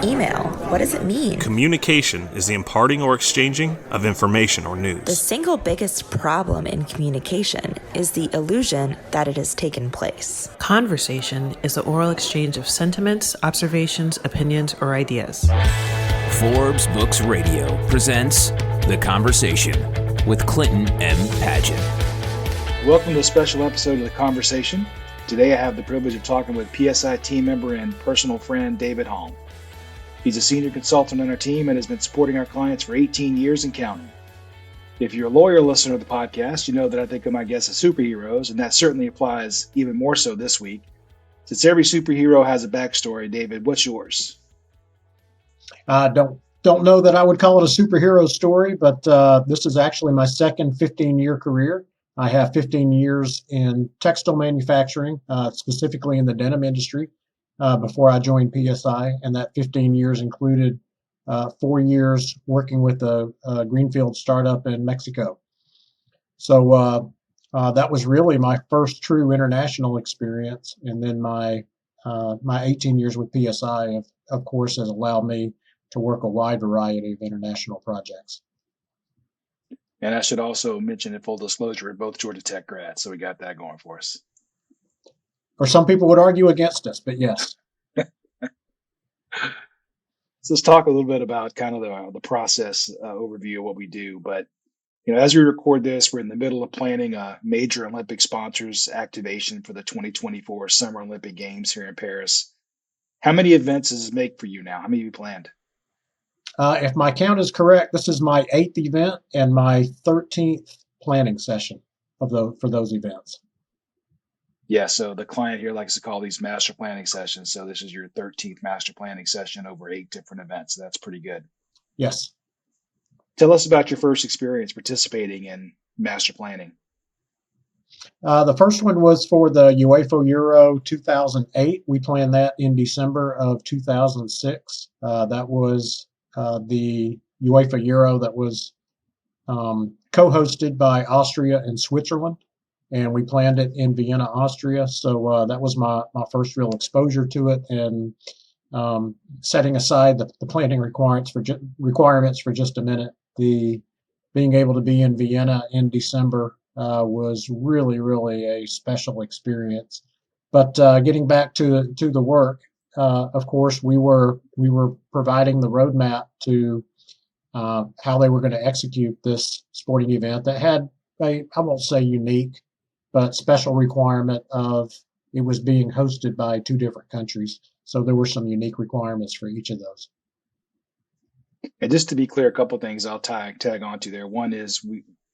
email? What does it mean? Communication is the imparting or exchanging of information or The news. single biggest problem in communication is the illusion that it has taken place. Conversation is the oral exchange of sentiments, observations, opinions, or ideas. Forbes Books Radio presents The Conversation with Clinton M. Padgett. Welcome to a special episode of The Conversation. Today I have the privilege of talking with PSI team member and personal friend David Halm. He's a senior consultant on our team and has been supporting our clients for 18 years and counting. If you're a loyal listener to the podcast, you know that I think of my guests as superheroes, and that certainly applies even more so this week. Since every superhero has a backstory, David, what's yours? I don't know that I would call it a superhero story, but this is actually my second 15-year career. I have 15 years in textile manufacturing, specifically in the denim industry, before I joined PSI, and that 15 years included 4 years working with a greenfield startup in Mexico. So that was really my first true international experience, and then my 18 years with PSI, of course, has allowed me to work a wide variety of international projects. And I should also mention, in full disclosure, we're both Georgia Tech grads, so we got that going for us. Or some people would argue against us, but yes. So let's talk a little bit about kind of the process overview of what we do. But as we record this, we're in the middle of planning a major Olympic sponsors activation for the 2024 Summer Olympic Games here in Paris. How many events does this make for you now? How many have you planned? If my count is correct, this is my 8th event and my 13th planning session for those events. Yeah, so the client here likes to call these master planning sessions. So this is your 13th master planning session over 8 different events. So that's pretty good. Yes. Tell us about your first experience participating in master planning. The first one was for the UEFA Euro 2008. We planned that in December of 2006. That was the UEFA Euro that was co-hosted by Austria and Switzerland, and we planned it in Vienna, Austria. So that was my first real exposure to it, and setting aside the planning requirements for just a minute, the being able to be in Vienna in December was really, really a special experience. But getting back to the work, of course, we were providing the roadmap to how they were going to execute this sporting event that had I won't say unique, but special requirement of it was being hosted by 2 different countries. So there were some unique requirements for each of those. And just to be clear, a couple of things I'll tag onto there. One is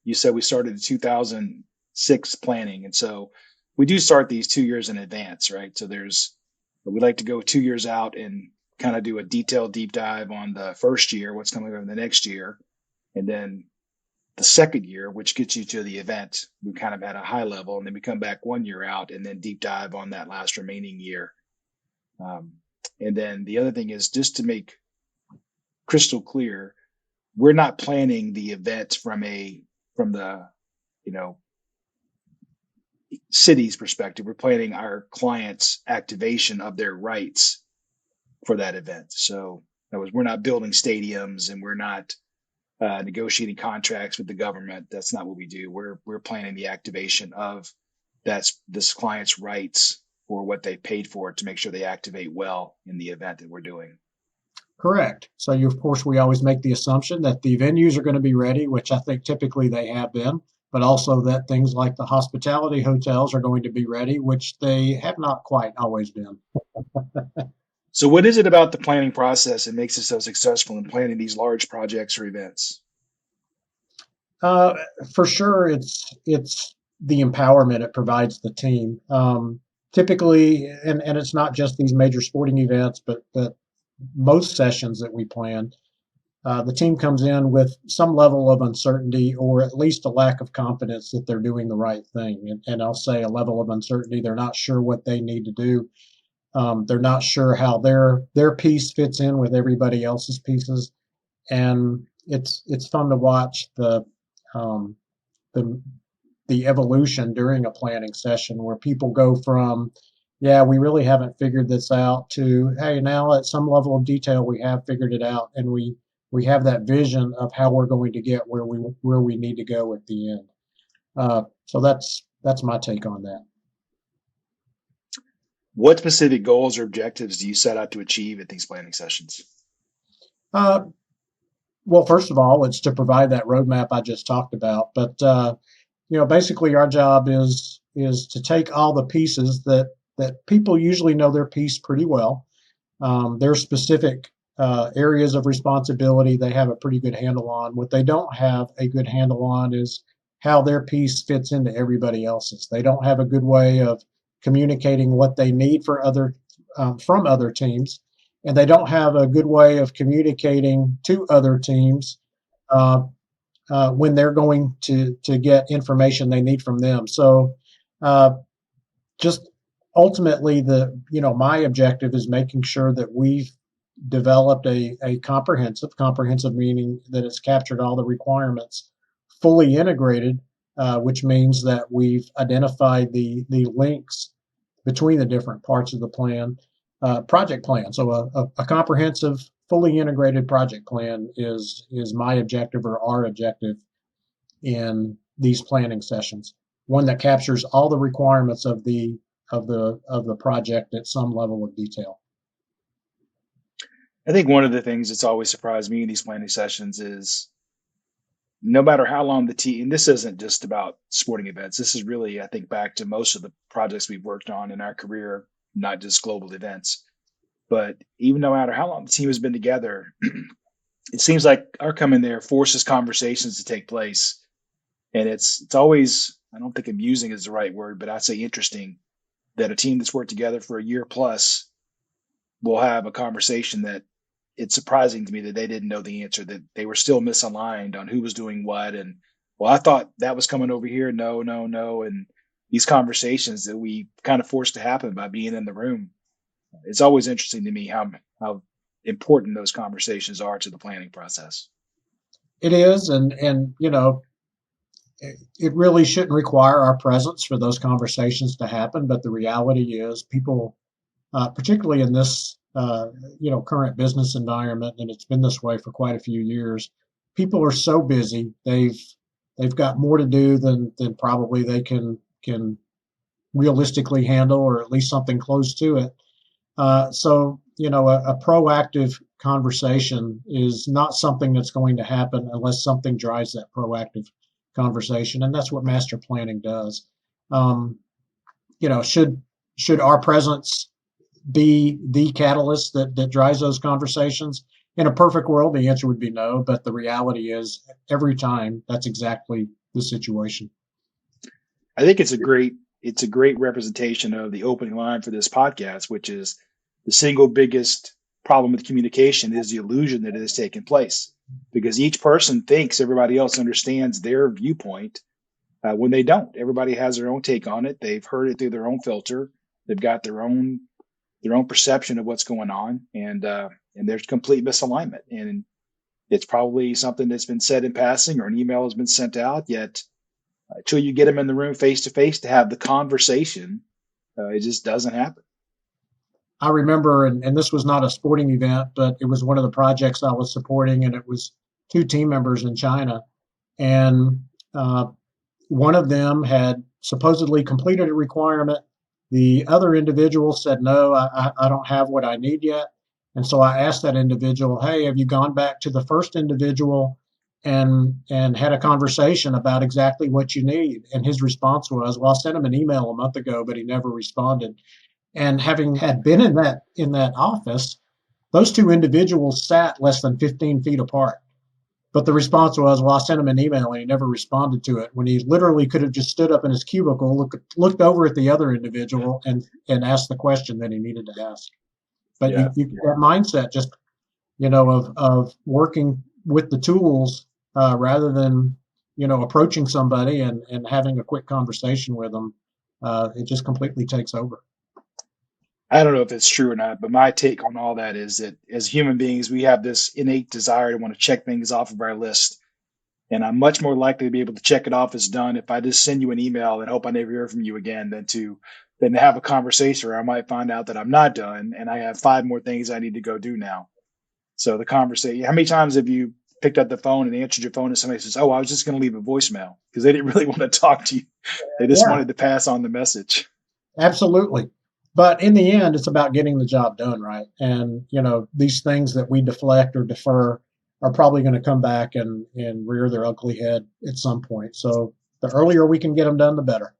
you said we started the 2006 planning, and so we do start these 2 years in advance, right? So we like to go 2 years out and kind of do a detailed deep dive on the first year, what's coming over the next year, and then the second year, which gets you to the event, we kind of at a high level, and then we come back 1 year out and then deep dive on that last remaining year. And then the other thing is, just to make crystal clear, we're not planning the event from the city's perspective. We're planning our clients' activation of their rights for that event. So in other words, we're not building stadiums and we're not negotiating contracts with the government. That's not what we do. We're planning the activation of this client's rights for what they paid for to make sure they activate well in the event that we're doing. Correct. So of course, we always make the assumption that the venues are going to be ready, which I think typically they have been, but also that things like the hospitality hotels are going to be ready, which they have not quite always been. So what is it about the planning process that makes it so successful in planning these large projects or events? For sure, it's the empowerment it provides the team. Typically, and it's not just these major sporting events, but most sessions that we plan, the team comes in with some level of uncertainty or at least a lack of confidence that they're doing the right thing. And I'll say a level of uncertainty. They're not sure what they need to do. They're not sure how their piece fits in with everybody else's pieces. And it's fun to watch the evolution during a planning session where people go from yeah, we really haven't figured this out to, hey, now at some level of detail, we have figured it out and we have that vision of how we're going to get where we need to go at the end. So that's my take on that. What specific goals or objectives do you set out to achieve at these planning sessions? Uh, well, first of all, it's to provide that roadmap I just talked about. But basically, our job is to take all the pieces that people usually know their piece pretty well. Their specific areas of responsibility they have a pretty good handle on. What they don't have a good handle on is how their piece fits into everybody else's. They don't have a good way of communicating what they need from other teams, and they don't have a good way of communicating to other teams uh, when they're going to get information they need from them. So, just ultimately, my objective is making sure that we've developed a comprehensive meaning that it's captured all the requirements, fully integrated, which means that we've identified the links between the different parts of the project plan. So a comprehensive, fully integrated project plan is my objective or our objective in these planning sessions. One that captures all the requirements of the project at some level of detail. I think one of the things that's always surprised me in these planning sessions is no matter how long the team, and this isn't just about sporting events, this is really, I think, back to most of the projects we've worked on in our career, not just global events. But even no matter how long the team has been together, it seems like our coming there forces conversations to take place. And it's always, I don't think amusing is the right word, but I'd say interesting that a team that's worked together for a year plus will have a conversation that it's surprising to me that they didn't know the answer, that they were still misaligned on who was doing what. And, well, I thought that was coming over here. No, no, no. And these conversations that we kind of forced to happen by being in the room. It's always interesting to me how important those conversations are to the planning process. It is, and it really shouldn't require our presence for those conversations to happen. But the reality is, people, particularly in this current business environment, and it's been this way for quite a few years, people are so busy. They've got more to do than probably they can realistically handle, or at least something close to it. So a proactive conversation is not something that's going to happen unless something drives that proactive conversation, and that's what master planning does. Should our presence be the catalyst that drives those conversations? In a perfect world, the answer would be no, but the reality is every time that's exactly the situation. I think it's a great representation of the opening line for this podcast, which is the single biggest problem with communication is the illusion that it has taken place, because each person thinks everybody else understands their viewpoint when they don't. Everybody has their own take on it. They've heard it through their own filter. They've got their own perception of what's going on, and there's complete misalignment. And it's probably something that's been said in passing, or an email has been sent out, yet until you get them in the room face to face to have the conversation, it just doesn't happen. I remember, and this was not a sporting event, but it was one of the projects I was supporting, and it was two team members in China. And one of them had supposedly completed a requirement. The other individual said, no, I don't have what I need yet. And so I asked that individual, hey, have you gone back to the first individual and had a conversation about exactly what you need? And his response was, well, I sent him an email a month ago, but he never responded. And having had been in that office, those two individuals sat less than 15 feet apart. But the response was, well, I sent him an email and he never responded to it, when he literally could have just stood up in his cubicle, looked over at the other individual and asked the question that he needed to ask. But Yeah. that mindset just, of working with the tools rather than, approaching somebody and having a quick conversation with them, it just completely takes over. I don't know if it's true or not, but my take on all that is that as human beings, we have this innate desire to want to check things off of our list. And I'm much more likely to be able to check it off as done if I just send you an email and hope I never hear from you again than to have a conversation where I might find out that I'm not done and I have 5 more things I need to go do now. So the conversation, how many times have you picked up the phone and answered your phone and somebody says, "Oh, I was just going to leave a voicemail," because they didn't really want to talk to you. They just Yeah, wanted to pass on the message. absolutely. But in the end, it's about getting the job done, right? And, these things that we deflect or defer are probably going to come back and rear their ugly head at some point. So the earlier we can get them done, the better.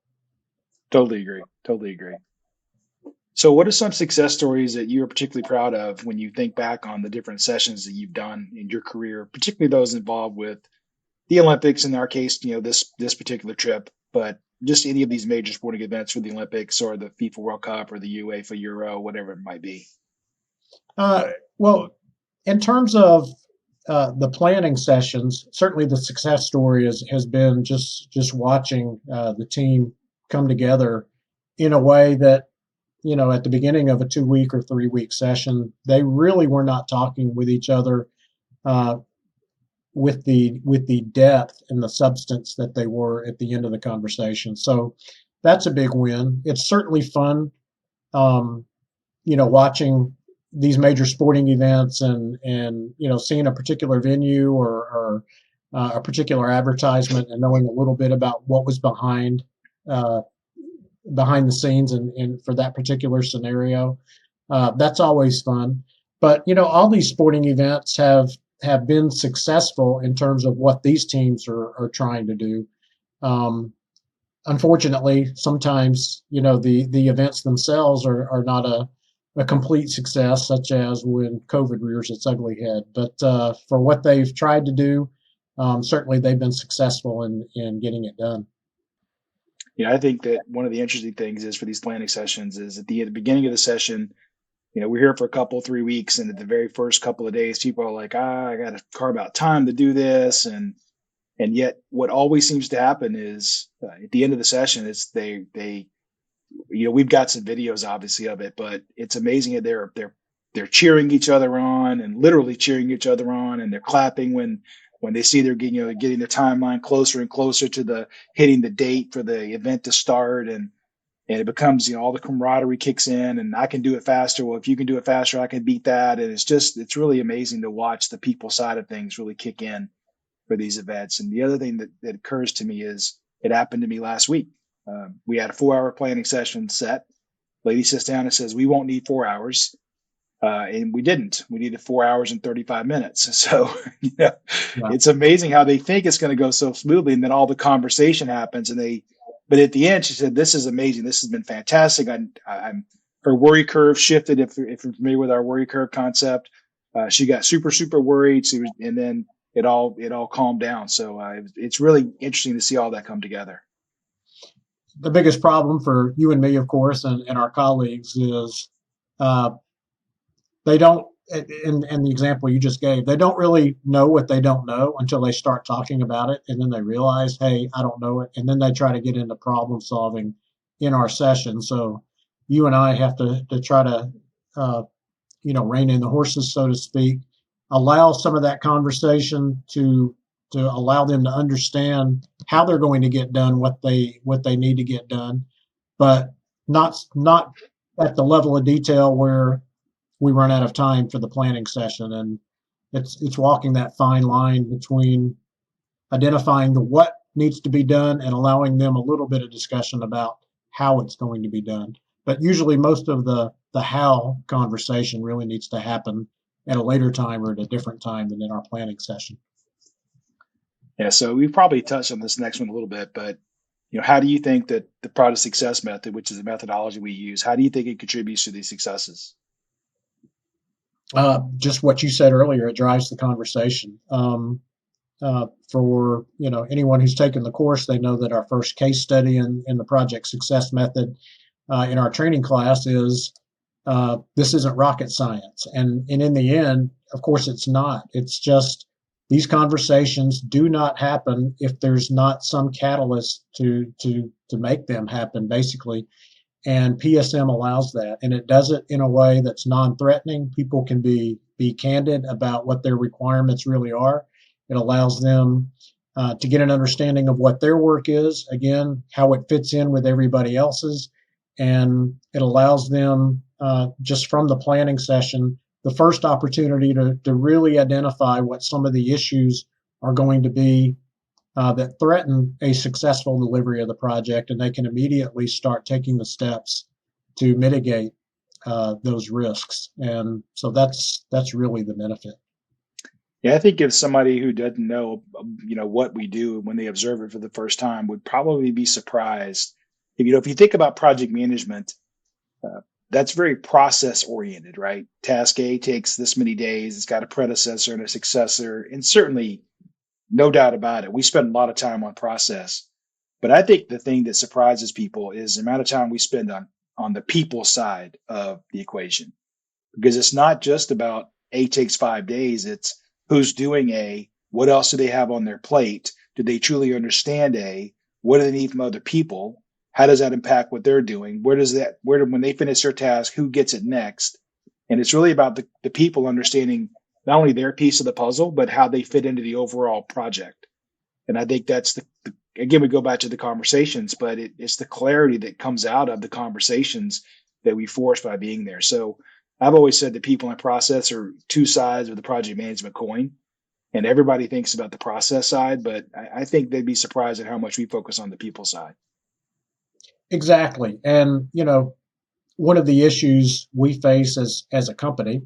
Totally agree. Totally agree. So what are some success stories that you're particularly proud of when you think back on the different sessions that you've done in your career, particularly those involved with the Olympics, in our case, this particular trip, but just any of these major sporting events for the Olympics or the FIFA World Cup or the UEFA Euro, whatever it might be? Well, in terms of the planning sessions, certainly the success story has been just watching the team come together in a way that, at the beginning of a 2-week or 3-week session, they really were not talking with each other uh, with the depth and the substance that they were at the end of the conversation. So that's a big win. It's certainly fun, um, watching these major sporting events and seeing a particular venue or a particular advertisement and knowing a little bit about what was uh, behind the scenes and for that particular scenario. That's always fun. But all these sporting events have been successful in terms of what these teams are trying to do. Um, Unfortunately, sometimes the events themselves are not a complete success, such as when COVID rears its ugly head. But for what they've tried to do, certainly they've been successful in getting it done. I think that one of the interesting things is for these planning sessions is at the beginning of the session, we're here for a couple, 3 weeks, and at the very first couple of days, people are like, I got to carve out time to do this, and yet what always seems to happen is at the end of the session, it's they we've got some videos obviously of it, but it's amazing that they're cheering each other on and literally cheering each other on, and they're clapping when they see they're getting their timeline closer and closer to the hitting the date for the event to start, and it becomes all the camaraderie kicks in, and I can do it faster. Well, if you can do it faster, I can beat that, and it's really amazing to watch the people side of things really kick in for these events. And the other thing that occurs to me is it happened to me last week. We had a 4-hour planning session set. Lady sits down and says, "We won't need 4 hours." And we didn't. We needed 4 hours and 35 minutes. So, Yeah. it's amazing how they think it's going to go so smoothly. And then all the conversation happens but at the end, she said, "This is amazing. This has been fantastic." Her worry curve shifted. If you're familiar with our worry curve concept, she got super, super worried. And then it all calmed down. So it's really interesting to see all that come together. The biggest problem for you and me, of course, and our colleagues is uh, they don't, in the example you just gave, they don't really know what they don't know until they start talking about it. And then they realize, hey, I don't know it. And then they try to get into problem solving in our session. So you and I have to try to, rein in the horses, so to speak, allow some of that conversation to allow them to understand how they're going to get done what they need to get done, but not at the level of detail where we run out of time for the planning session. And it's walking that fine line between identifying the what needs to be done and allowing them a little bit of discussion about how it's going to be done. But usually most of the how conversation really needs to happen at a later time or at a different time than in our planning session. Yeah. So we probably touched on this next one a little bit, but how do you think that the product success method, which is the methodology we use, how do you think it contributes to these successes? Just what you said earlier, it drives the conversation. For anyone who's taken the course, they know that our first case study in the project success method in our training class is this isn't rocket science, and in the end, of course, it's not. It's just these conversations do not happen if there's not some catalyst to make them happen, basically. And PSM allows that, and it does it in a way that's non-threatening. People can be candid about what their requirements really are. It allows them to get an understanding of what their work is, again, how it fits in with everybody else's. And it allows them, just from the planning session, the first opportunity to really identify what some of the issues are going to be that threaten a successful delivery of the project, and they can immediately start taking the steps to mitigate those risks. And so that's really the benefit. Yeah, I think if somebody who doesn't know, what we do when they observe it for the first time would probably be surprised. If you think about project management, uh, that's very process oriented, right? Task A takes this many days. It's got a predecessor and a successor, and certainly, no doubt about it, we spend a lot of time on process. But I think the thing that surprises people is the amount of time we spend on the people side of the equation, because it's not just about A takes 5 days. It's who's doing A, what else do they have on their plate? Do they truly understand A? What do they need from other people? How does that impact what they're doing? When they finish their task, who gets it next? And it's really about the people understanding not only their piece of the puzzle, but how they fit into the overall project. And I think that's again, we go back to the conversations, but it's the clarity that comes out of the conversations that we force by being there. So I've always said that people and process are two sides of the project management coin, and everybody thinks about the process side, but I think they'd be surprised at how much we focus on the people side. Exactly. And, one of the issues we face as a company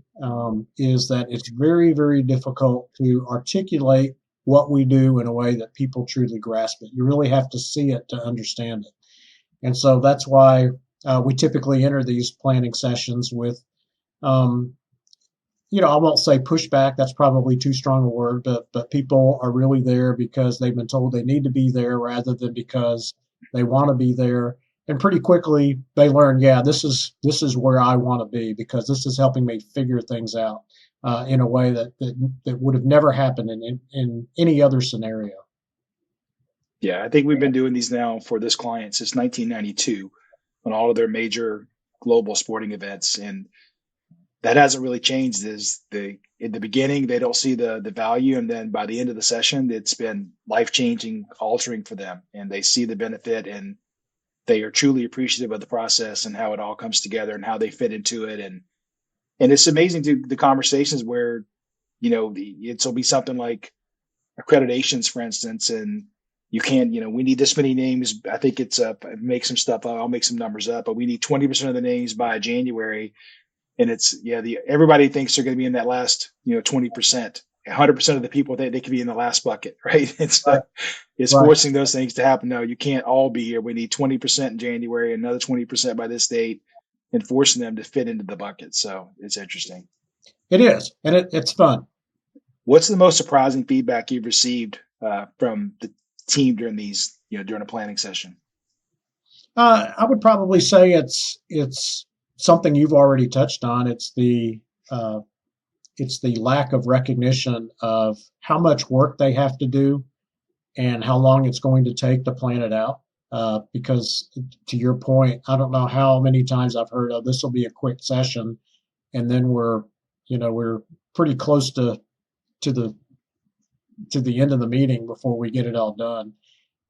is that it's very, very difficult to articulate what we do in a way that people truly grasp it. You really have to see it to understand it. And so that's why we typically enter these planning sessions with, um, I won't say pushback. That's probably too strong a word, but people are really there because they've been told they need to be there rather than because they want to be there. And pretty quickly they learn, yeah, this is where I want to be because this is helping me figure things out in a way that would have never happened in any other scenario. Yeah, I think we've been doing these now for this client since 1992 on all of their major global sporting events. And that hasn't really changed. Is in the beginning they don't see the value, and then by the end of the session it's been life changing, altering for them, and they see the benefit, and they are truly appreciative of the process and how it all comes together and how they fit into it. And it's amazing to the conversations where it'll be something like accreditations, for instance, and you can't, we need this many names. I think it's make some stuff up. I'll make some numbers up, but we need 20% of the names by January. And it's, everybody thinks they're going to be in that last, 20%. 100% of the people they could be in the last bucket, right? It's Right. forcing those things to happen. No, you can't all be here. We need 20% in January, another 20% by this date, and forcing them to fit into the bucket. So it's interesting. It is, and it's fun. What's the most surprising feedback you've received from the team during during a planning session? I would probably say it's something you've already touched on. Uh, it's the lack of recognition of how much work they have to do and how long it's going to take to plan it out. Because to your point, I don't know how many times I've heard, "Oh, this will be a quick session," and then we're pretty close to the to the end of the meeting before we get it all done.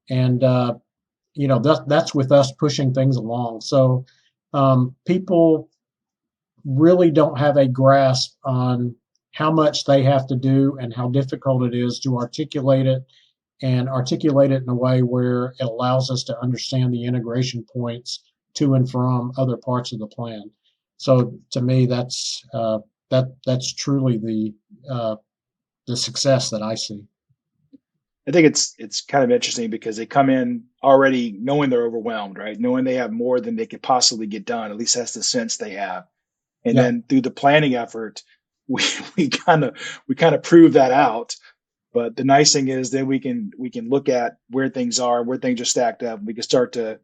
And that's with us pushing things along. So people really don't have a grasp on how much they have to do and how difficult it is to articulate it and articulate it in a way where it allows us to understand the integration points to and from other parts of the plan. So to me, that's truly the success that I see. I think it's kind of interesting because they come in already knowing they're overwhelmed, right? Knowing they have more than they could possibly get done. At least that's the sense they have. And Yeah. then through the planning effort, we we kind of prove that out. But the nice thing is then we can look at where things are, where things are stacked up. We can start to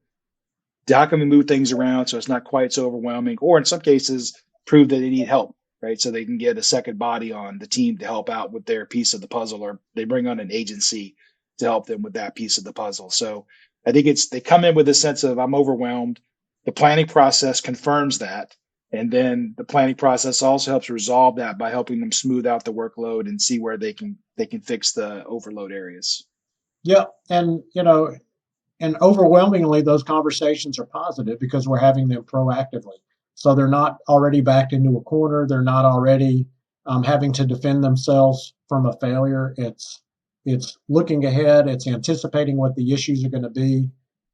how can we move things around so it's not quite so overwhelming, or in some cases prove that they need help, right? So they can get a second body on the team to help out with their piece of the puzzle, or they bring on an agency to help them with that piece of the puzzle. So I think they come in with a sense of I'm overwhelmed. The planning process confirms that. And then the planning process also helps resolve that by helping them smooth out the workload and see where they can fix the overload areas. Yeah, and and overwhelmingly those conversations are positive because we're having them proactively. So they're not already backed into a corner. They're not already having to defend themselves from a failure. It's looking ahead. It's anticipating what the issues are going to be,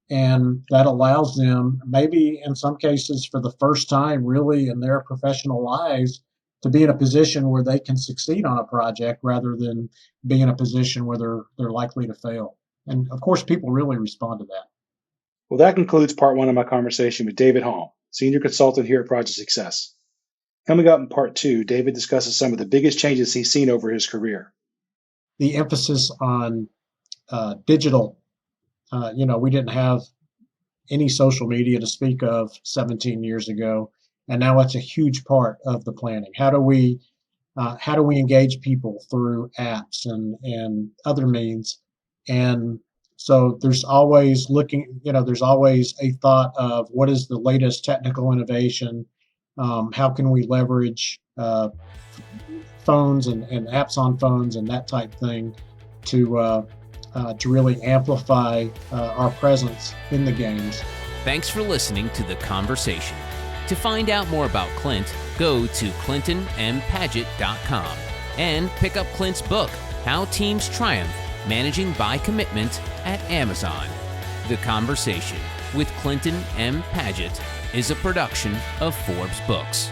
and that allows them, maybe in some cases for the first time, really in their professional lives, to be in a position where they can succeed on a project rather than be in a position where they're likely to fail. And of course, people really respond to that. Well, that concludes part one of my conversation with David Halm, Senior Consultant here at Project Success. Coming up in part two, David discusses some of the biggest changes he's seen over his career. The emphasis on digital, we didn't have any social media to speak of 17 years ago, and now it's a huge part of the planning. How do we engage people through apps and other means? And so there's always there's always a thought of what is the latest technical innovation? How can we leverage phones and apps on phones and that type thing to really amplify our presence in the games? Thanks for listening to The Conversation. To find out more about Clint, go to clintonmpaget.com and pick up Clint's book, How Teams Triumph, Managing by Commitment, at Amazon. The Conversation with Clinton M. Paget is a production of Forbes Books.